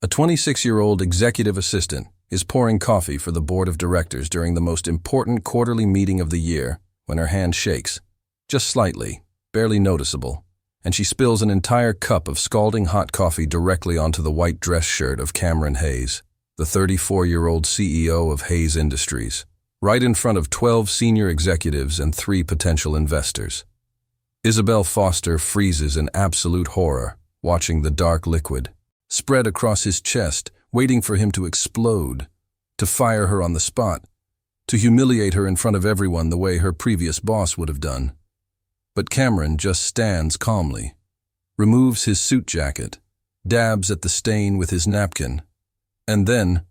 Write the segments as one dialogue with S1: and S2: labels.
S1: A 26-year-old executive assistant is pouring coffee for the board of directors during the most important quarterly meeting of the year when her hand shakes, just slightly, barely noticeable, and she spills an entire cup of scalding hot coffee directly onto the white dress shirt of Cameron Hayes, the 34-year-old CEO of Hayes Industries, right in front of 12 senior executives and 3 potential investors. Isabel Foster freezes in absolute horror, watching the dark liquid spread across his chest, waiting for him to explode, to fire her on the spot, to humiliate her in front of everyone the way her previous boss would have done. But Cameron just stands calmly, removes his suit jacket, dabs at the stain with his napkin, and then,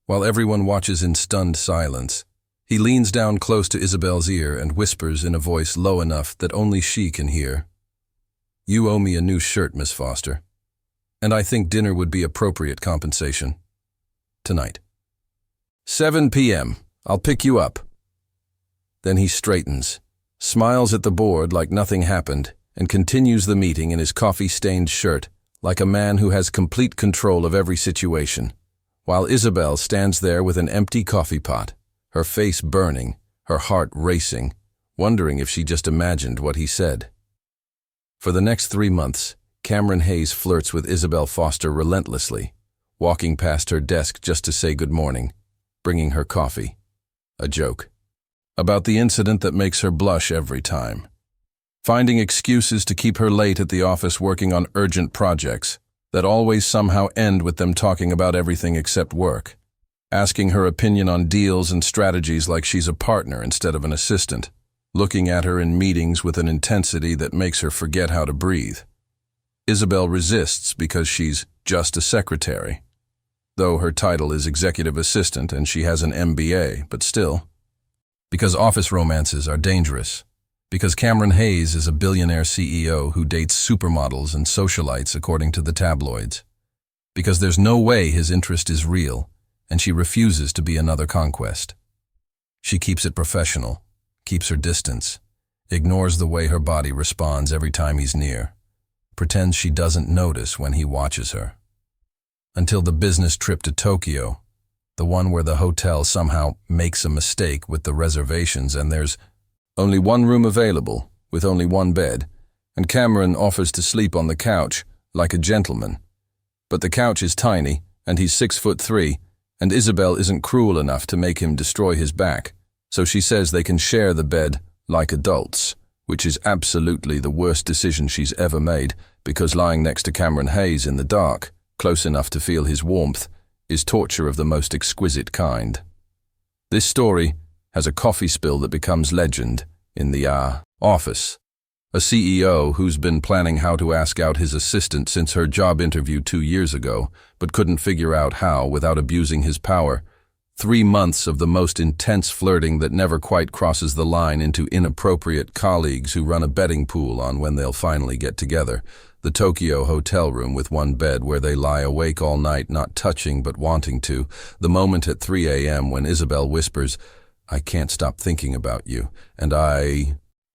S1: while everyone watches in stunned silence, he leans down close to Isabel's ear and whispers in a voice low enough that only she can hear. "You owe me a new shirt, Miss Foster. And I think dinner would be appropriate compensation. Tonight. 7 p.m. I'll pick you up." Then he straightens, smiles at the board like nothing happened, and continues the meeting in his coffee-stained shirt, like a man who has complete control of every situation, while Isabel stands there with an empty coffee pot, her face burning, her heart racing, wondering if she just imagined what he said. For the next 3 months, Cameron Hayes flirts with Isabel Foster relentlessly, walking past her desk just to say good morning, bringing her coffee. A joke. About the incident that makes her blush every time. Finding excuses to keep her late at the office working on urgent projects that always somehow end with them talking about everything except work. Asking her opinion on deals and strategies like she's a partner instead of an assistant. Looking at her in meetings with an intensity that makes her forget how to breathe. Isabel resists because she's just a secretary, though her title is executive assistant and she has an MBA, but still. Because office romances are dangerous. Because Cameron Hayes is a billionaire CEO who dates supermodels and socialites according to the tabloids. Because there's no way his interest is real, and she refuses to be another conquest. She keeps it professional, keeps her distance, ignores the way her body responds every time he's near. Pretends she doesn't notice when he watches her. Until the business trip to Tokyo, the one where the hotel somehow makes a mistake with the reservations and there's only one room available, with only one bed, and Cameron offers to sleep on the couch, like a gentleman. But the couch is tiny, and he's 6'3", and Isabel isn't cruel enough to make him destroy his back, so she says they can share the bed like adults, which is absolutely the worst decision she's ever made, because lying next to Cameron Hayes in the dark, close enough to feel his warmth, is torture of the most exquisite kind. This story has a coffee spill that becomes legend in the office. A CEO who's been planning how to ask out his assistant since her job interview 2 years ago, but couldn't figure out how without abusing his power. 3 months of the most intense flirting that never quite crosses the line into inappropriate colleagues who run a betting pool on when they'll finally get together. The Tokyo hotel room with one bed where they lie awake all night not touching but wanting to. The moment at 3 a.m. when Isabel whispers, "I can't stop thinking about you," and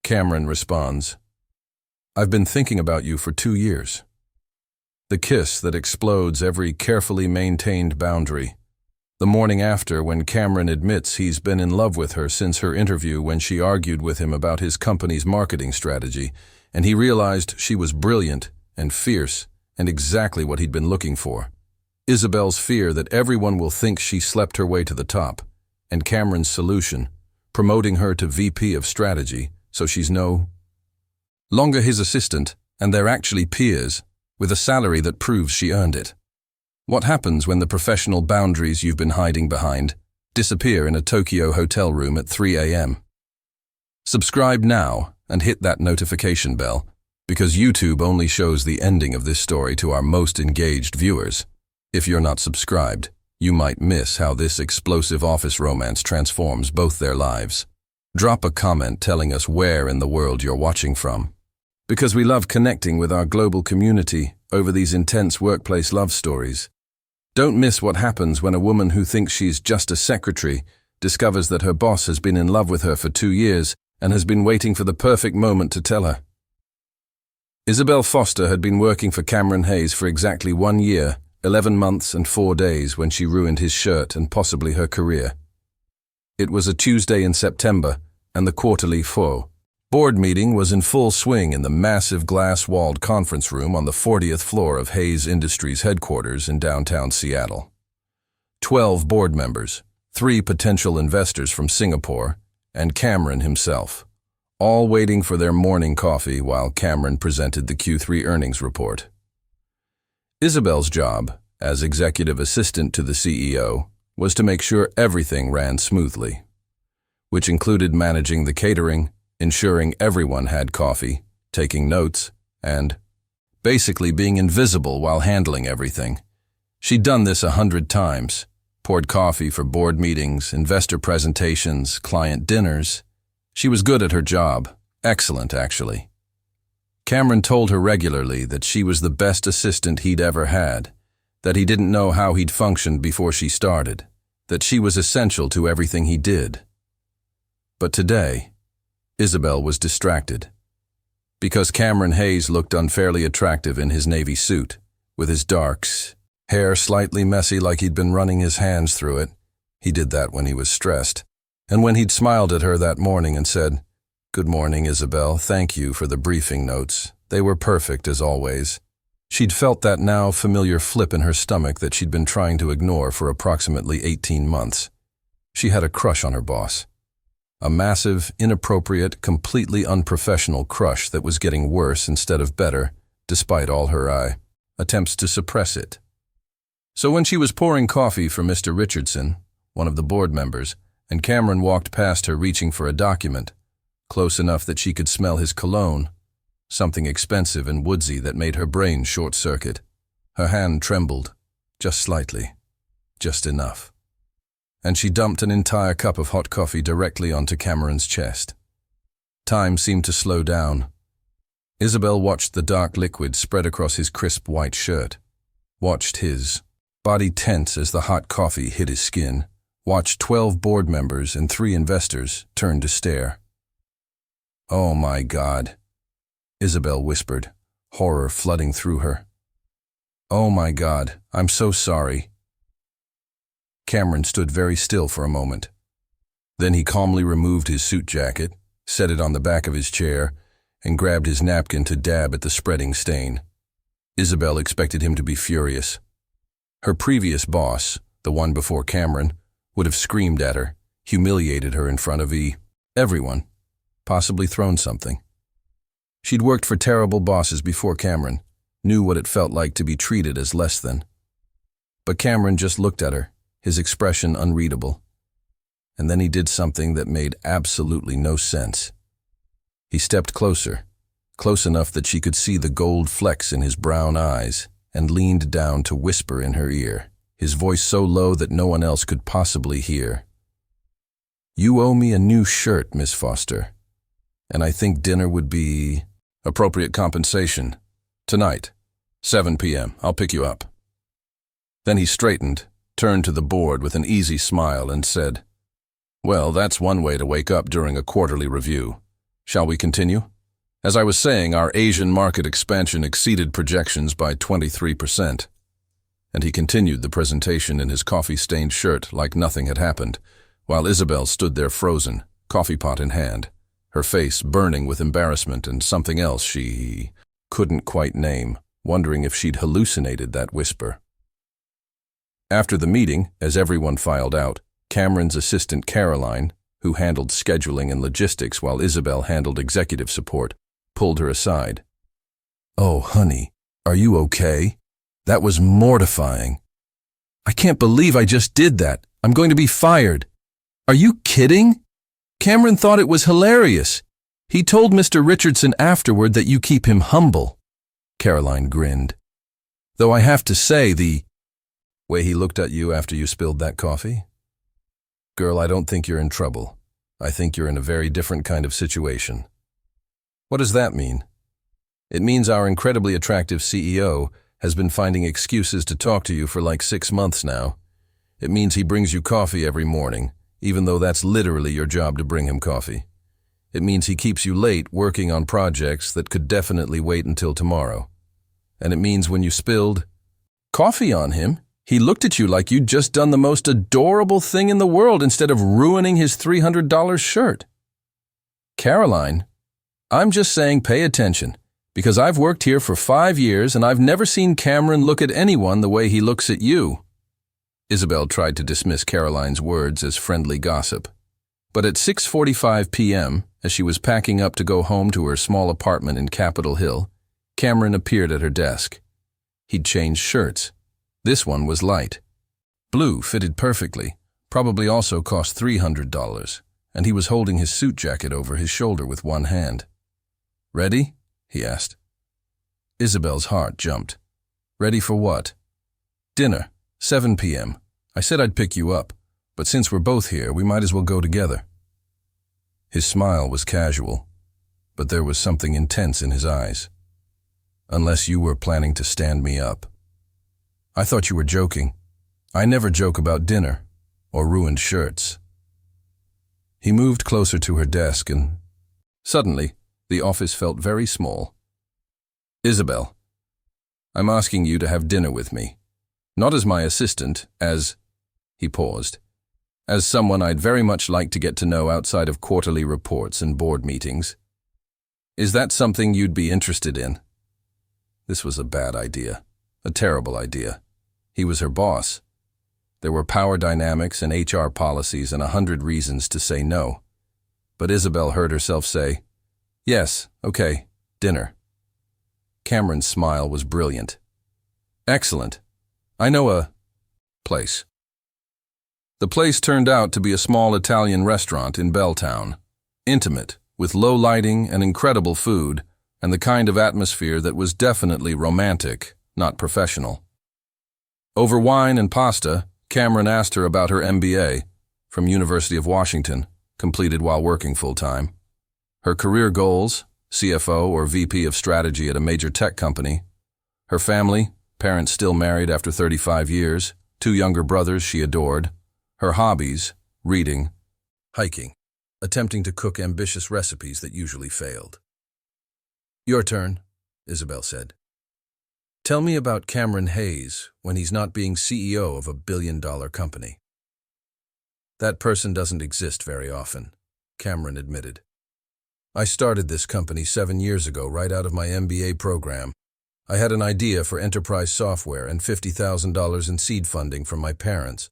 S1: Cameron responds, "I've been thinking about you for 2 years." The kiss that explodes every carefully maintained boundary. The morning after, when Cameron admits he's been in love with her since her interview when she argued with him about his company's marketing strategy, and he realized she was brilliant and fierce and exactly what he'd been looking for. Isabel's fear that everyone will think she slept her way to the top, and Cameron's solution, promoting her to VP of strategy so she's no longer his assistant and they're actually peers, with a salary that proves she earned it. What happens when the professional boundaries you've been hiding behind disappear in a Tokyo hotel room at 3 a.m.? Subscribe now and hit that notification bell, because YouTube only shows the ending of this story to our most engaged viewers. If you're not subscribed, you might miss how this explosive office romance transforms both their lives. Drop a comment telling us where in the world you're watching from, because we love connecting with our global community over these intense workplace love stories. Don't miss what happens when a woman who thinks she's just a secretary discovers that her boss has been in love with her for 2 years and has been waiting for the perfect moment to tell her. Isabel Foster had been working for Cameron Hayes for exactly 1 year 11 months and 4 days when she ruined his shirt and possibly her career. It was a Tuesday in September, and the quarterly board meeting was in full swing in the massive glass-walled conference room on the 40th floor of Hayes Industries headquarters in downtown Seattle. 12 board members, 3 potential investors from Singapore, and Cameron himself, all waiting for their morning coffee while Cameron presented the Q3 earnings report. Isabel's job, as executive assistant to the CEO, was to make sure everything ran smoothly, which included managing the catering, ensuring everyone had coffee, taking notes, and basically being invisible while handling everything. She'd done this 100 times, poured coffee for board meetings, investor presentations, client dinners. She was good at her job, excellent actually. Cameron told her regularly that she was the best assistant he'd ever had, that he didn't know how he'd functioned before she started, that she was essential to everything he did. But today, Isabel was distracted. Because Cameron Hayes looked unfairly attractive in his navy suit, with his darks, hair slightly messy like he'd been running his hands through it. He did that when he was stressed. And when he'd smiled at her that morning and said, "Good morning, Isabel, thank you for the briefing notes. They were perfect as always." She'd felt that now familiar flip in her stomach that she'd been trying to ignore for approximately 18 months. She had a crush on her boss. A massive, inappropriate, completely unprofessional crush that was getting worse instead of better, despite all her attempts to suppress it. So when she was pouring coffee for Mr. Richardson, one of the board members, and Cameron walked past her reaching for a document, close enough that she could smell his cologne, something expensive and woodsy that made her brain short-circuit. Her hand trembled, just slightly, just enough. And she dumped an entire cup of hot coffee directly onto Cameron's chest. Time seemed to slow down. Isabel watched the dark liquid spread across his crisp white shirt, watched his body tense as the hot coffee hit his skin, watched 12 board members and 3 investors turn to stare. "Oh my God," Isabel whispered, horror flooding through her. "Oh my God, I'm so sorry." Cameron stood very still for a moment. Then he calmly removed his suit jacket, set it on the back of his chair, and grabbed his napkin to dab at the spreading stain. Isabel expected him to be furious. Her previous boss, the one before Cameron, would have screamed at her, humiliated her in front of everyone, possibly thrown something. She'd worked for terrible bosses before Cameron, knew what it felt like to be treated as less than. But Cameron just looked at her, his expression unreadable. And then he did something that made absolutely no sense. He stepped closer, close enough that she could see the gold flecks in his brown eyes, and leaned down to whisper in her ear, his voice so low that no one else could possibly hear. "You owe me a new shirt, Miss Foster, and I think dinner would be appropriate compensation. Tonight, 7 p.m. I'll pick you up." Then he straightened, turned to the board with an easy smile and said, "Well, that's one way to wake up during a quarterly review. Shall we continue? As I was saying, our Asian market expansion exceeded projections by 23%. And he continued the presentation in his coffee-stained shirt like nothing had happened, while Isabel stood there frozen, coffee pot in hand, her face burning with embarrassment and something else she couldn't quite name, wondering if she'd hallucinated that whisper. After the meeting, as everyone filed out, Cameron's assistant Caroline, who handled scheduling and logistics while Isabel handled executive support, pulled her aside. "Oh, honey, are you okay? That was mortifying. I can't believe I just did that. I'm going to be fired. Are you kidding? Cameron thought it was hilarious. He told Mr. Richardson afterward that you keep him humble." Caroline grinned. "Though I have to say, the way he looked at you after you spilled that coffee? Girl, I don't think you're in trouble. I think you're in a very different kind of situation." "What does that mean?" "It means our incredibly attractive CEO has been finding excuses to talk to you for like 6 months now. It means he brings you coffee every morning, even though that's literally your job to bring him coffee. It means he keeps you late working on projects that could definitely wait until tomorrow. And it means when you spilled, Coffee on him? He looked at you like you'd just done the most adorable thing in the world instead of ruining his $300 shirt. Caroline, I'm just saying pay attention, because I've worked here for 5 years and I've never seen Cameron look at anyone the way he looks at you. Isabel tried to dismiss Caroline's words as friendly gossip. But at 6:45 p.m., as she was packing up to go home to her small apartment in Capitol Hill, Cameron appeared at her desk. He'd changed shirts. This one was light. Blue fitted perfectly, probably also cost $300, and he was holding his suit jacket over his shoulder with one hand. "Ready?" he asked. Isabel's heart jumped. "Ready for what?" "Dinner, 7 p.m. I said I'd pick you up, but since we're both here, we might as well go together." His smile was casual, but there was something intense in his eyes. "Unless you were planning to stand me up." "I thought you were joking. I never joke about dinner or ruined shirts." He moved closer to her desk and suddenly the office felt very small. "Isabel, I'm asking you to have dinner with me. Not as my assistant, as—" he paused. "As someone I'd very much like to get to know outside of quarterly reports and board meetings. Is that something you'd be interested in?" This was a bad idea. A terrible idea. He was her boss. There were power dynamics and HR policies and 100 reasons to say no. But Isabel heard herself say, "Yes, okay, dinner." Cameron's smile was brilliant. "Excellent. I know a place." The place turned out to be a small Italian restaurant in Belltown. Intimate, with low lighting and incredible food, and the kind of atmosphere that was definitely romantic, not professional. Over wine and pasta, Cameron asked her about her MBA, from University of Washington, completed while working full-time. Her career goals, CFO or VP of strategy at a major tech company. Her family, parents still married after 35 years, 2 younger brothers she adored. Her hobbies, reading, hiking, attempting to cook ambitious recipes that usually failed. "Your turn," Isabel said. "Tell me about Cameron Hayes when he's not being CEO of a billion-dollar company." "That person doesn't exist very often," Cameron admitted. "I started this company 7 years ago right out of my MBA program. I had an idea for enterprise software and $50,000 in seed funding from my parents.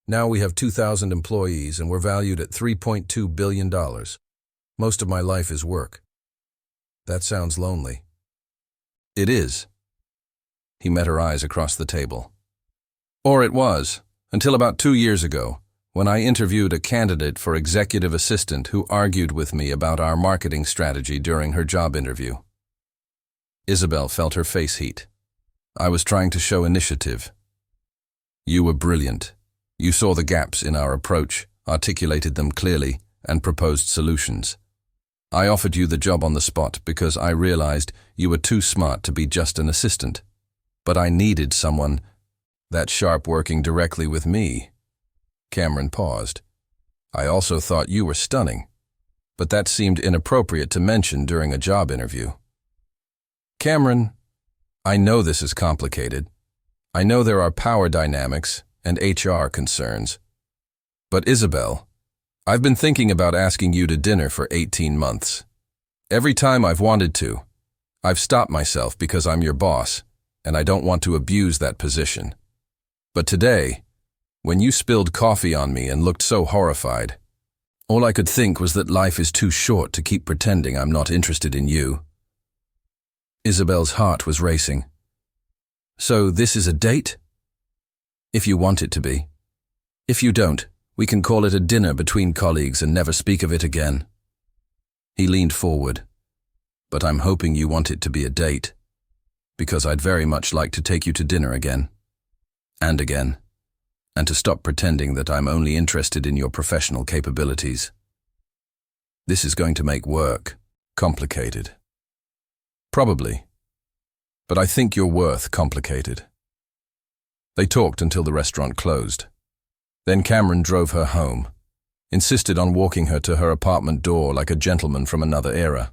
S1: Now we have 2,000 employees and we're valued at $3.2 billion. Most of my life is work." "That sounds lonely." "It is." He met her eyes across the table. "Or it was, until about 2 years ago, when I interviewed a candidate for executive assistant who argued with me about our marketing strategy during her job interview." Isabel felt her face heat. "I was trying to show initiative." "You were brilliant. You saw the gaps in our approach, articulated them clearly, and proposed solutions. I offered you the job on the spot because I realized you were too smart to be just an assistant. But I needed someone that sharp working directly with me." Cameron paused. "I also thought you were stunning, but that seemed inappropriate to mention during a job interview." "Cameron, I know this is complicated. I know there are power dynamics and HR concerns. But Isabel, I've been thinking about asking you to dinner for 18 months. Every time I've wanted to, I've stopped myself because I'm your boss, and I don't want to abuse that position. But today, when you spilled coffee on me and looked so horrified, all I could think was that life is too short to keep pretending I'm not interested in you." Isabel's heart was racing. "So this is a date?" "If you want it to be. If you don't, we can call it a dinner between colleagues and never speak of it again." He leaned forward. "But I'm hoping you want it to be a date, because I'd very much like to take you to dinner again. And again. And to stop pretending that I'm only interested in your professional capabilities. This is going to make work complicated." "Probably. But I think you're worth complicated." They talked until the restaurant closed. Then Cameron drove her home, insisted on walking her to her apartment door like a gentleman from another era.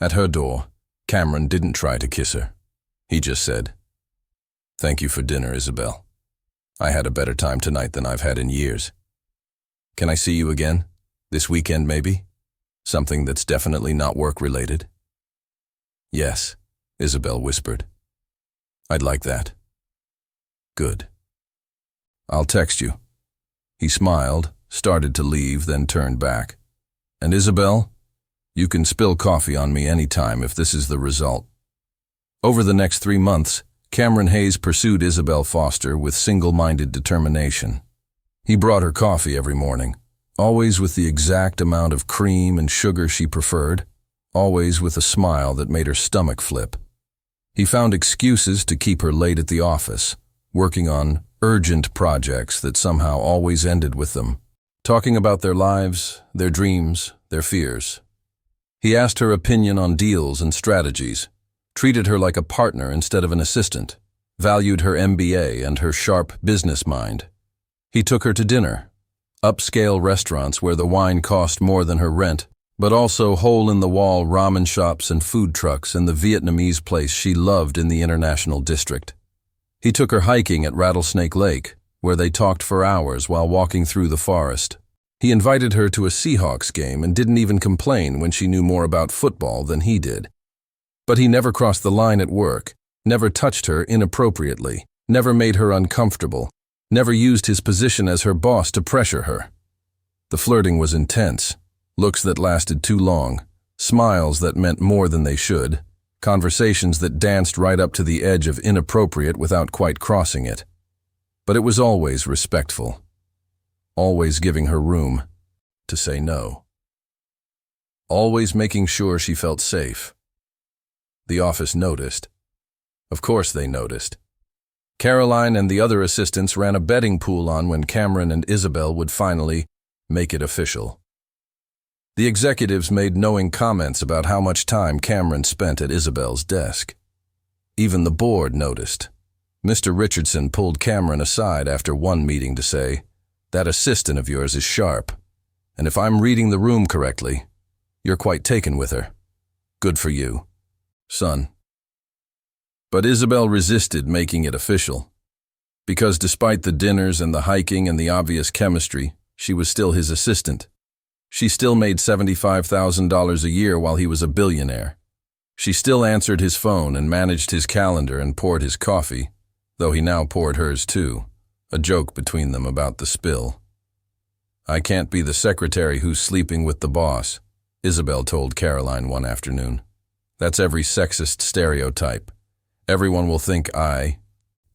S1: At her door, Cameron didn't try to kiss her. He just said, Thank you for dinner, Isabel. I had a better time tonight than I've had in years. Can I see you again? This weekend, maybe? Something that's definitely not work-related? Yes, Isabel whispered. I'd like that. Good. I'll text you. He smiled, started to leave, then turned back. And Isabel, you can spill coffee on me anytime if this is the result. Over the next 3 months, Cameron Hayes pursued Isabel Foster with single-minded determination. He brought her coffee every morning, always with the exact amount of cream and sugar she preferred, always with a smile that made her stomach flip. He found excuses to keep her late at the office, working on urgent projects that somehow always ended with them, talking about their lives, their dreams, their fears. He asked her opinion on deals and strategies, treated her like a partner instead of an assistant, valued her MBA and her sharp business mind. He took her to dinner, upscale restaurants where the wine cost more than her rent, but also hole-in-the-wall ramen shops and food trucks in the Vietnamese place she loved in the International District. He took her hiking at Rattlesnake Lake, where they talked for hours while walking through the forest. He invited her to a Seahawks game and didn't even complain when she knew more about football than he did. But he never crossed the line at work, never touched her inappropriately, never made her uncomfortable, never used his position as her boss to pressure her. The flirting was intense, looks that lasted too long, smiles that meant more than they should, conversations that danced right up to the edge of inappropriate without quite crossing it. But it was always respectful, always giving her room to say no, always making sure she felt safe. The office noticed. Of course they noticed. Caroline and the other assistants ran a betting pool on when Cameron and Isabel would finally make it official. The executives made knowing comments about how much time Cameron spent at Isabel's desk. Even the board noticed. Mr. Richardson pulled Cameron aside after one meeting to say, "That assistant of yours is sharp, and if I'm reading the room correctly, you're quite taken with her. Good for you, son." But Isabel resisted making it official, because despite the dinners and the hiking and the obvious chemistry, she was still his assistant. She still made $75,000 a year while he was a billionaire. She still answered his phone and managed his calendar and poured his coffee, though he now poured hers too, a joke between them about the spill. "I can't be the secretary who's sleeping with the boss," Isabel told Caroline one afternoon. "That's every sexist stereotype. Everyone will think I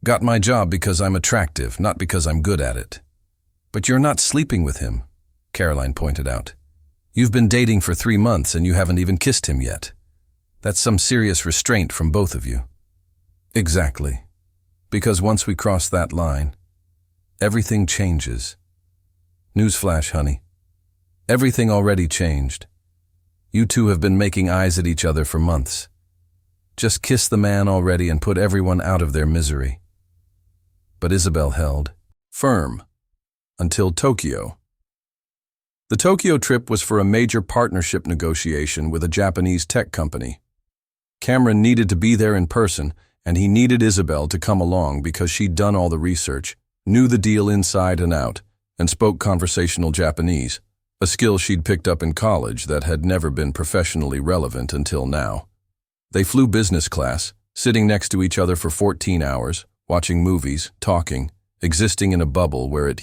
S1: got my job because I'm attractive, not because I'm good at it." "But you're not sleeping with him," Caroline pointed out. "You've been dating for 3 months and you haven't even kissed him yet. That's some serious restraint from both of you." "Exactly. Because once we cross that line, everything changes. Newsflash, honey. Everything already changed. You two have been making eyes at each other for months. Just kiss the man already and put everyone out of their misery." But Isabel held firm until Tokyo. The Tokyo trip was for a major partnership negotiation with a Japanese tech company. Cameron needed to be there in person, and he needed Isabel to come along because she'd done all the research, knew the deal inside and out, and spoke conversational Japanese, a skill she'd picked up in college that had never been professionally relevant until now. They flew business class, sitting next to each other for 14 hours, watching movies, talking, existing in a bubble where it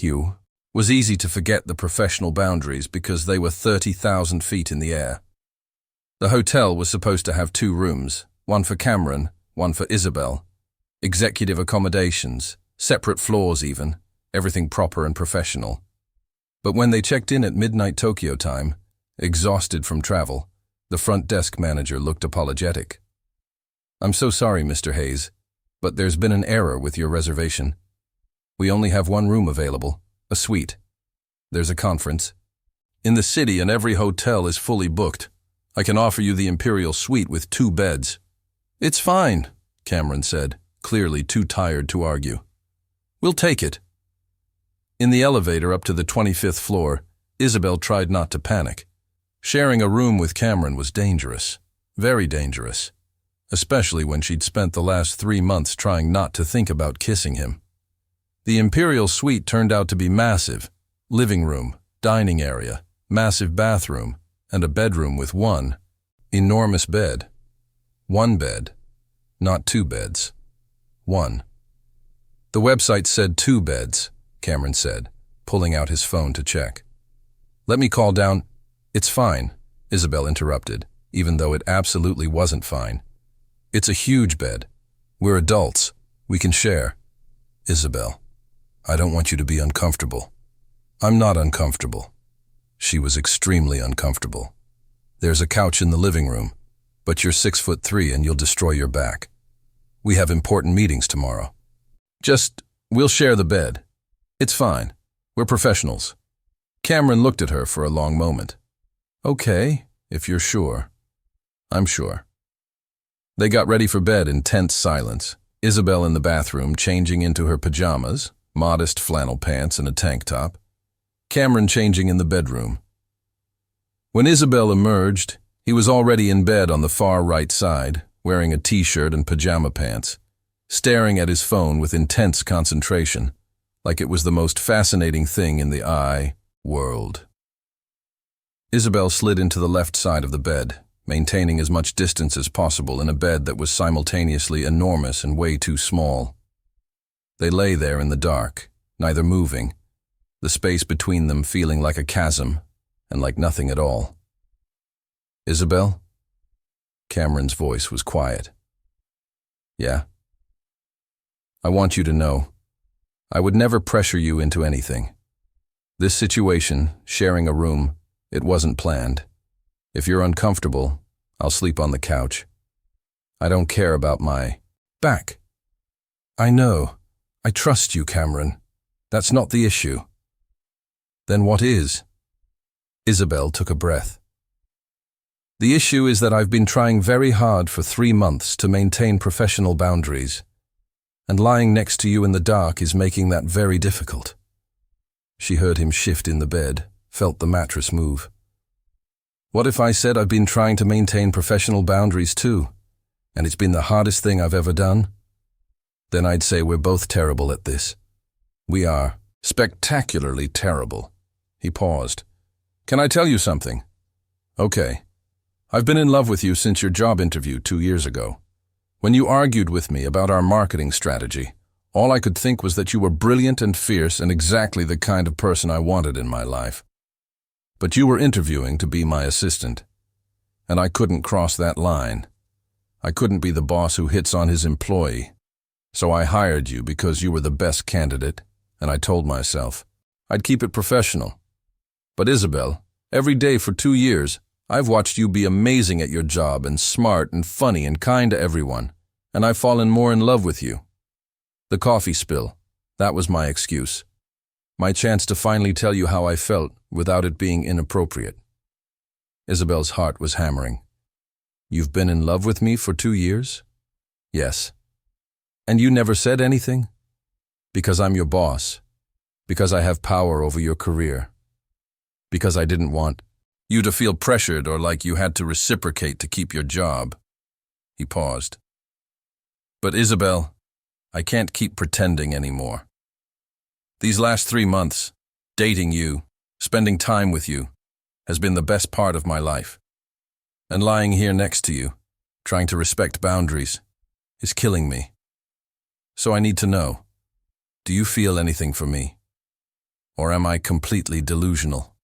S1: was easy to forget the professional boundaries because they were 30,000 feet in the air. The hotel was supposed to have 2 rooms, one for Cameron, one for Isabel. Executive accommodations, separate floors even, everything proper and professional. But when they checked in at midnight Tokyo time, exhausted from travel, the front desk manager looked apologetic. "I'm so sorry, Mr. Hayes, but there's been an error with your reservation. We only have 1 room available, a suite. There's a conference in the city and every hotel is fully booked. I can offer you the Imperial Suite with 2 beds. "It's fine," Cameron said, clearly too tired to argue. "We'll take it." In the elevator up to the 25th floor, Isabel tried not to panic. Sharing a room with Cameron was dangerous, very dangerous. especially when she'd spent the last 3 months trying not to think about kissing him. The Imperial Suite turned out to be massive: living room, dining area, massive bathroom, and a bedroom with one enormous bed. One bed, not 2 beds. One. The website said 2 beds, Cameron said, pulling out his phone to check. Let me call down. It's fine, Isabel interrupted, even though it absolutely wasn't fine. It's a huge bed. We're adults. We can share. Isabel, I don't want you to be uncomfortable. I'm not uncomfortable. She was extremely uncomfortable. There's a couch in the living room, but you're 6'3" and you'll destroy your back. We have important meetings tomorrow. We'll share the bed. It's fine. We're professionals. Cameron looked at her for a long moment. Okay, if you're sure. I'm sure. They got ready for bed in tense silence. Isabel in the bathroom changing into her pajamas, modest flannel pants and a tank top. Cameron changing in the bedroom. When Isabel emerged, he was already in bed on the far right side, wearing a t-shirt and pajama pants, staring at his phone with intense concentration, like it was the most fascinating thing in the world. Isabel slid into the left side of the bed, maintaining as much distance as possible in a bed that was simultaneously enormous and way too small. They lay there in the dark, neither moving, the space between them feeling like a chasm and like nothing at all. Isabel? Cameron's voice was quiet. Yeah? I want you to know, I would never pressure you into anything. This situation, sharing a room, it wasn't planned. If you're uncomfortable, I'll sleep on the couch. I don't care about my back. I know. I trust you, Cameron. That's not the issue. Then what is? Isabel took a breath. The issue is that I've been trying very hard for 3 months to maintain professional boundaries, and lying next to you in the dark is making that very difficult. She heard him shift in the bed, felt the mattress move. What if I said I've been trying to maintain professional boundaries too, and it's been the hardest thing I've ever done? Then I'd say we're both terrible at this. We are spectacularly terrible. He paused. Can I tell you something? Okay. I've been in love with you since your job interview 2 years ago. When you argued with me about our marketing strategy, all I could think was that you were brilliant and fierce and exactly the kind of person I wanted in my life. But you were interviewing to be my assistant, and I couldn't cross that line. I couldn't be the boss who hits on his employee. So I hired you because you were the best candidate, and I told myself I'd keep it professional. But Isabel, every day for 2 years, I've watched you be amazing at your job and smart and funny and kind to everyone, and I've fallen more in love with you. The coffee spill, that was my excuse. My chance to finally tell you how I felt without it being inappropriate. Isabel's heart was hammering. You've been in love with me for 2 years? Yes. And you never said anything? Because I'm your boss. Because I have power over your career. Because I didn't want you to feel pressured or like you had to reciprocate to keep your job. He paused. But Isabel, I can't keep pretending anymore. These last 3 months, dating you, spending time with you, has been the best part of my life. And lying here next to you, trying to respect boundaries, is killing me. So I need to know, do you feel anything for me? Or am I completely delusional?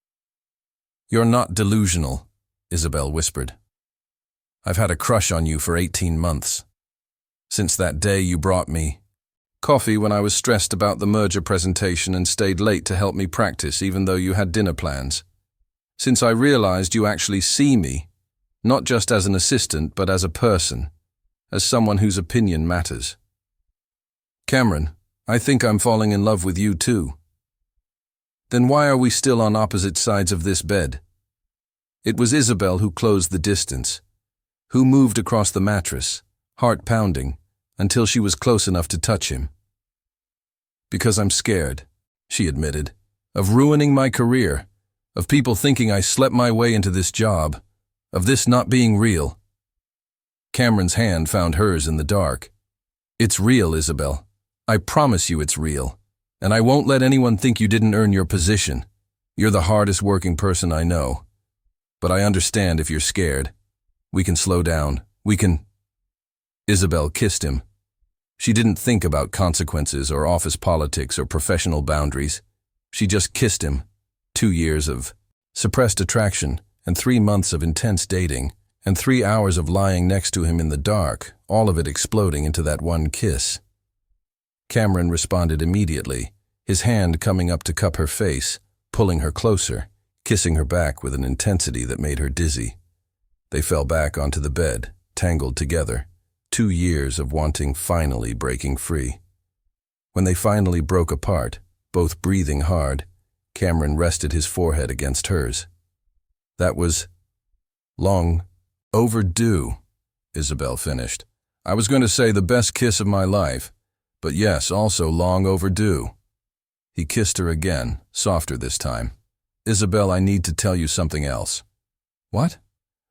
S1: You're not delusional, Isabel whispered. I've had a crush on you for 18 months. Since that day you brought me coffee when I was stressed about the merger presentation and stayed late to help me practice even though you had dinner plans. Since I realized you actually see me, not just as an assistant but as a person, as someone whose opinion matters. Cameron, I think I'm falling in love with you too. Then why are we still on opposite sides of this bed? It was Isabel who closed the distance, who moved across the mattress, heart pounding, until she was close enough to touch him. Because I'm scared, she admitted, of ruining my career, of people thinking I slept my way into this job, of this not being real. Cameron's hand found hers in the dark. "It's real, Isabel. I promise you it's real. And I won't let anyone think you didn't earn your position. You're the hardest working person I know. But I understand if you're scared. We can slow down. We can—" Isabel kissed him. She didn't think about consequences or office politics or professional boundaries. She just kissed him. 2 years of suppressed attraction and 3 months of intense dating and 3 hours of lying next to him in the dark, all of it exploding into that one kiss. Cameron responded immediately, his hand coming up to cup her face, pulling her closer, kissing her back with an intensity that made her dizzy. They fell back onto the bed, tangled together, 2 years of wanting finally breaking free. When they finally broke apart, both breathing hard, Cameron rested his forehead against hers. "That was long overdue," Isabel finished. "I was going to say the best kiss of my life, but yes, also long overdue." He kissed her again, softer this time. "Isabel, I need to tell you something else." "What?"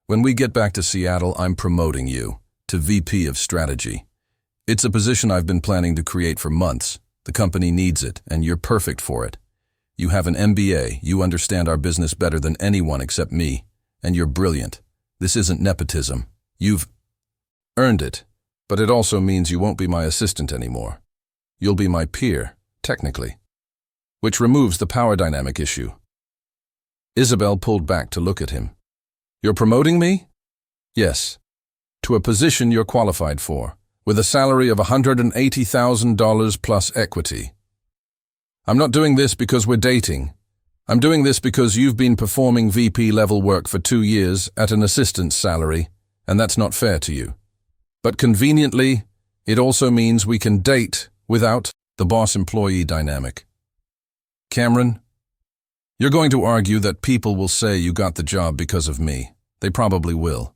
S1: "When we get back to Seattle, I'm promoting you to VP of Strategy. It's a position I've been planning to create for months. The company needs it, and you're perfect for it. You have an MBA, you understand our business better than anyone except me, and you're brilliant. This isn't nepotism. You've earned it, but it also means you won't be my assistant anymore. You'll be my peer, technically, which removes the power dynamic issue." Isabel pulled back to look at him. "You're promoting me?" "Yes, to a position you're qualified for, with a salary of $180,000 plus equity. I'm not doing this because we're dating. I'm doing this because you've been performing VP-level work for 2 years at an assistant's salary, and that's not fair to you. But conveniently, it also means we can date without the boss-employee dynamic." "Cameron, you're going to argue that people will say you got the job because of me. They probably will.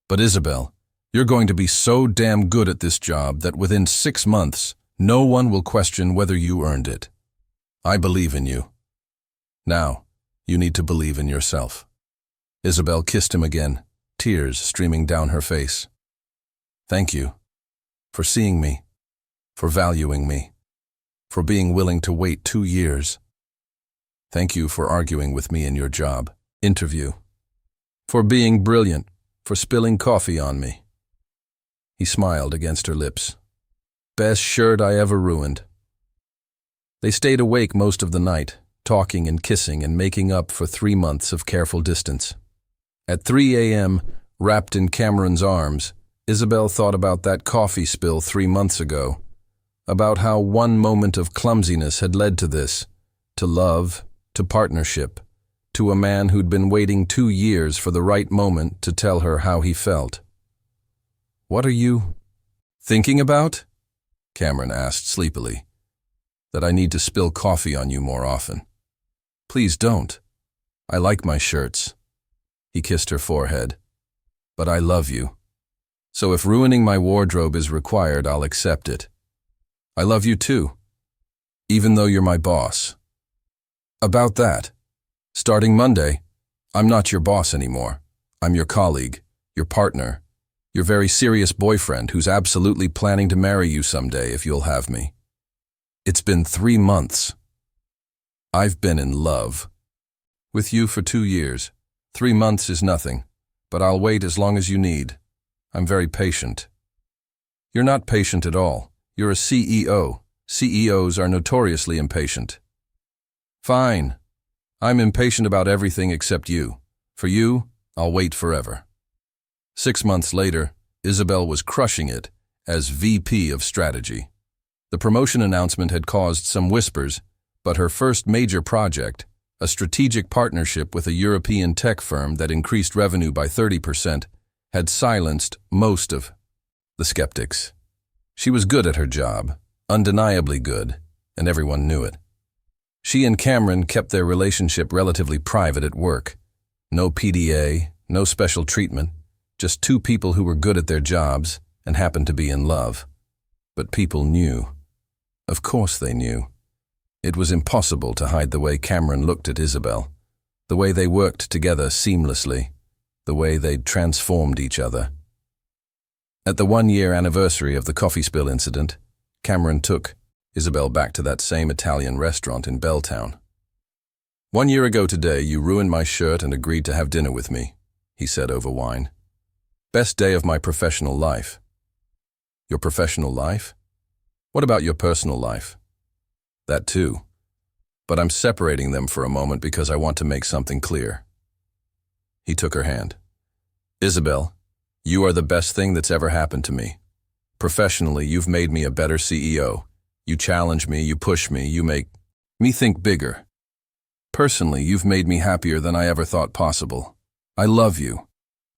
S1: But Isabel, you're going to be so damn good at this job that within 6 months, no one will question whether you earned it. I believe in you. Now, you need to believe in yourself." Isabel kissed him again, tears streaming down her face. "Thank you for seeing me, for valuing me, for being willing to wait 2 years. Thank you for arguing with me in your job interview, for being brilliant, for spilling coffee on me." He smiled against her lips. "Best shirt I ever ruined." They stayed awake most of the night, talking and kissing and making up for 3 months of careful distance. At 3 a.m., wrapped in Cameron's arms, Isabel thought about that coffee spill 3 months ago, about how one moment of clumsiness had led to this, to love, to partnership, to a man who'd been waiting 2 years for the right moment to tell her how he felt. "What are you thinking about?" Cameron asked sleepily. "That I need to spill coffee on you more often." "Please don't. I like my shirts." He kissed her forehead. "But I love you. So if ruining my wardrobe is required, I'll accept it. I love you too, even though you're my boss." "About that, starting Monday, I'm not your boss anymore. I'm your colleague, your partner, your very serious boyfriend who's absolutely planning to marry you someday if you'll have me. It's been 3 months. I've been in love with you for 2 years. 3 months is nothing, but I'll wait as long as you need. I'm very patient." "You're not patient at all. You're a CEO. CEOs are notoriously impatient." "Fine. I'm impatient about everything except you. For you, I'll wait forever." 6 months later, Isabel was crushing it as VP of Strategy. The promotion announcement had caused some whispers, but her first major project, a strategic partnership with a European tech firm that increased revenue by 30%, had silenced most of the skeptics. She was good at her job, undeniably good, and everyone knew it. She and Cameron kept their relationship relatively private at work. No PDA, no special treatment, just 2 people who were good at their jobs and happened to be in love. But people knew. Of course they knew. It was impossible to hide the way Cameron looked at Isabel, the way they worked together seamlessly, the way they'd transformed each other. At the 1-year anniversary of the coffee spill incident, Cameron took Isabel back to that same Italian restaurant in Belltown. "1 year ago today, you ruined my shirt and agreed to have dinner with me," he said over wine. "Best day of my professional life." "Your professional life? What about your personal life?" "That too. But I'm separating them for a moment because I want to make something clear." He took her hand. "Isabel, you are the best thing that's ever happened to me. Professionally, you've made me a better CEO. You challenge me, you push me, you make me think bigger. Personally, you've made me happier than I ever thought possible. I love you.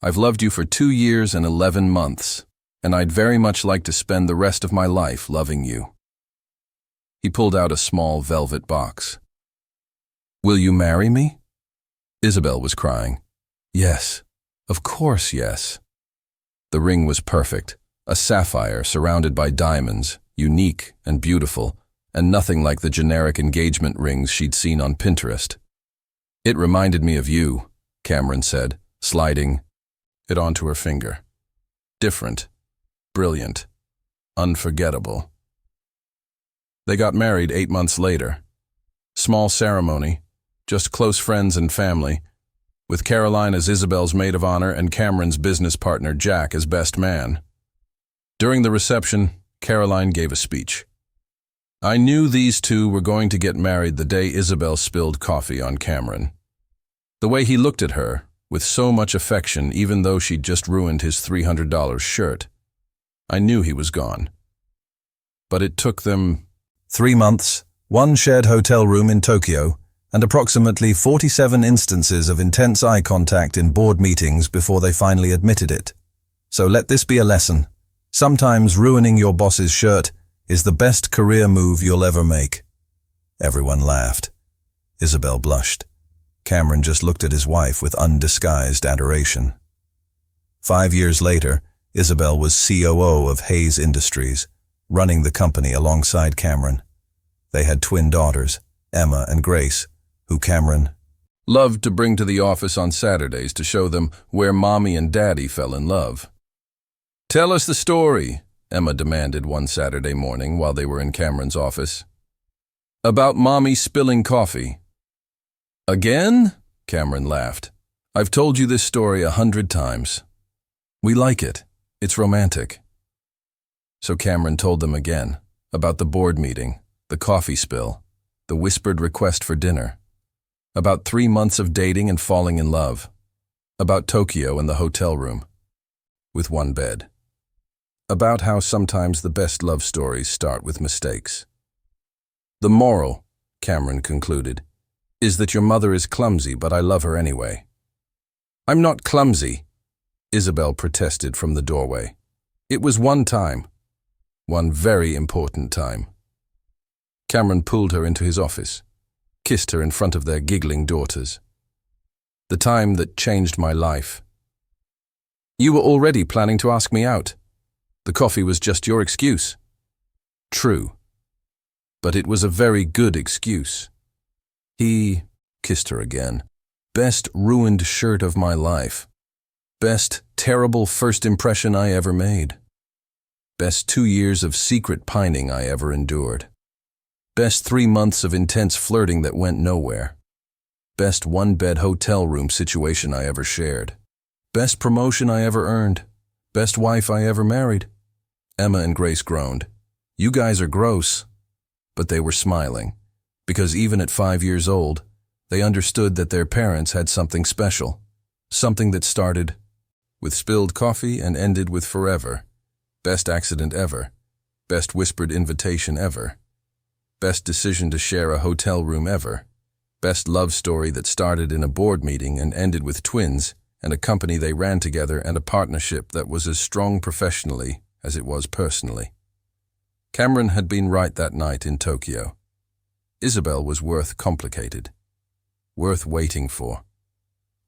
S1: I've loved you for 2 years and 11 months, and I'd very much like to spend the rest of my life loving you." He pulled out a small velvet box. "Will you marry me?" Isabel was crying. "Yes, of course, yes." The ring was perfect, a sapphire surrounded by diamonds, unique and beautiful, and nothing like the generic engagement rings she'd seen on Pinterest. "It reminded me of you," Cameron said, sliding it onto her finger. "Different, brilliant, unforgettable." They got married 8 months later. Small ceremony, just close friends and family, with Caroline as Isabel's maid of honor and Cameron's business partner Jack as best man. During the reception, Caroline gave a speech. "I knew these two were going to get married the day Isabel spilled coffee on Cameron. The way he looked at her, with so much affection even though she'd just ruined his $300 shirt. I knew he was gone. But it took them 3 months, 1 shared hotel room in Tokyo, and approximately 47 instances of intense eye contact in board meetings before they finally admitted it. So let this be a lesson. Sometimes ruining your boss's shirt is the best career move you'll ever make." Everyone laughed. Isabel blushed. Cameron just looked at his wife with undisguised adoration. 5 years later, Isabel was COO of Hayes Industries, running the company alongside Cameron. They had twin daughters, Emma and Grace, who Cameron loved to bring to the office on Saturdays to show them where Mommy and Daddy fell in love. "Tell us the story," Emma demanded one Saturday morning while they were in Cameron's office. "About Mommy spilling coffee." "Again?" Cameron laughed. "I've told you this story 100 times. We like it. It's romantic." So Cameron told them again, about the board meeting, the coffee spill, the whispered request for dinner, about 3 months of dating and falling in love, about Tokyo and the hotel room, with 1 bed, about how sometimes the best love stories start with mistakes. "The moral," Cameron concluded, "is that your mother is clumsy, but I love her anyway." "I'm not clumsy," Isabel protested from the doorway. "It was one time. One very important time." Cameron pulled her into his office, kissed her in front of their giggling daughters. "The time that changed my life. You were already planning to ask me out. The coffee was just your excuse." "True. But it was a very good excuse." He kissed her again. "Best ruined shirt of my life. Best terrible first impression I ever made. Best 2 years of secret pining I ever endured. Best 3 months of intense flirting that went nowhere. Best 1-bed hotel room situation I ever shared. Best promotion I ever earned. Best wife I ever married." Emma and Grace groaned. "You guys are gross." But they were smiling, because even at 5 years old, they understood that their parents had something special, something that started with spilled coffee and ended with forever. Best accident ever. Best whispered invitation ever. Best decision to share a hotel room ever. Best love story that started in a board meeting and ended with twins and a company they ran together and a partnership that was as strong professionally as it was personally. Cameron had been right that night in Tokyo. Isabel was worth complicated, worth waiting for,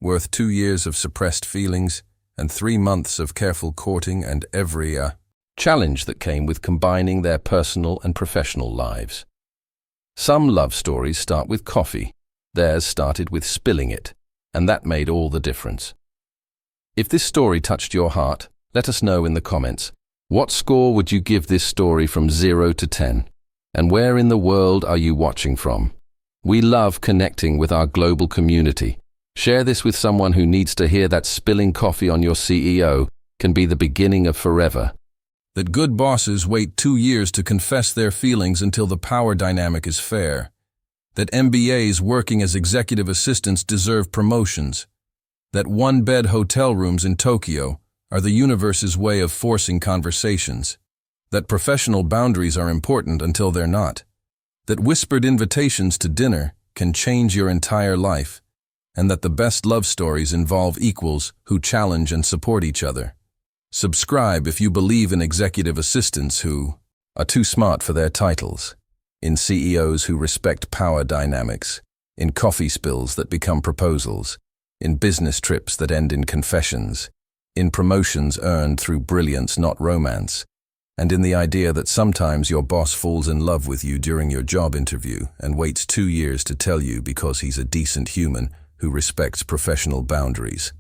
S1: worth 2 years of suppressed feelings and 3 months of careful courting and every challenge that came with combining their personal and professional lives. Some love stories start with coffee. Theirs started with spilling it, and that made all the difference. If this story touched your heart, Let us know in the comments. What score would you give this story from 0 to 10? And where in the world are you watching from? We love connecting with our global community. Share this with someone who needs to hear that spilling coffee on your CEO can be the beginning of forever. That good bosses wait 2 years to confess their feelings until the power dynamic is fair. That MBAs working as executive assistants deserve promotions. That one-bed hotel rooms in Tokyo are the universe's way of forcing conversations. That professional boundaries are important until they're not. That whispered invitations to dinner can change your entire life. And that the best love stories involve equals who challenge and support each other. Subscribe if you believe in executive assistants who are too smart for their titles, in CEOs who respect power dynamics, in coffee spills that become proposals, in business trips that end in confessions, in promotions earned through brilliance, not romance, and in the idea that sometimes your boss falls in love with you during your job interview and waits 2 years to tell you because he's a decent human who respects professional boundaries.